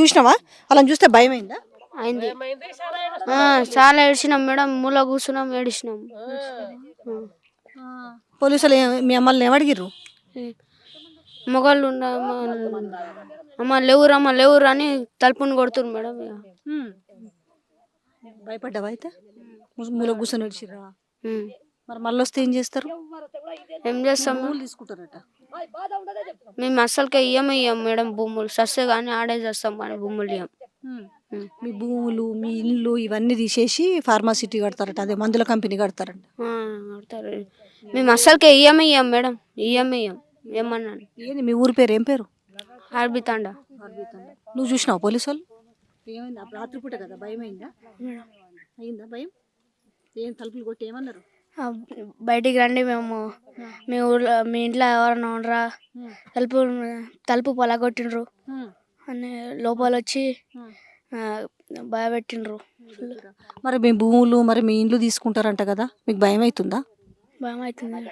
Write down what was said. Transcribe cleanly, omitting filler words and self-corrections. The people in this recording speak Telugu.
చూసినావా? వాళ్ళని చూస్తే భయమైందా? అయింది. చాలా ఏడ్చినాం మేడం, మూల కూర్చున్నాం ఏడిచినాం. పోలీసులు మీ అమ్మల్ని ఏమడిగిర్రు? మొగళ్ళు అమ్మ లేవురు అని తలుపుని కొడుతున్నారు మేడం. భయపడ్డావా అయితే? మూల కూర్చొని ఏడ్చిర్రా? మరి మళ్ళీ వస్తే ఏం చేస్తారు? ఏం చేస్తాం, తీసుకుంటారట. మేము అస్సలకే ఇయ్యం మేడం భూములు. సస్తే కానీ ఆడే చేస్తాం కానీ భూములు ఇయ్యం. మీ భూములు, మీ ఇల్లు ఇవన్నీ తీసేసి ఫార్మాసిటీ కడతారట, అదే మందుల కంపెనీ కడతారట. కడతారు. మేము అస్సలకే ఇయ్యం మేడం, ఇయ్యం ఏమన్నాను. ఏంది మీ ఊరి పేరు? ఏం పేరు? ఆర్బితాండా. నువ్వు చూసినావు పోలీసు వాళ్ళు? ఏమైంది? అప్పుడు రాత్రిపూట కదా, భయమైందా? అయిందా భయం? ఏం తలుపులు కొట్టి ఏమన్నారు? బయటికి రండి, మేము మీ ఊర్లో మీ ఇంట్లో ఎవరన్నా ఉండరా, తలుపు పొలగొట్టిండ్రు అని లోపల వచ్చి భయపెట్టిండ్రు. మరి మీ భూములు, మరి మీ ఇండ్లు తీసుకుంటారంట కదా, మీకు భయం అవుతుందా? భయం అవుతుంది.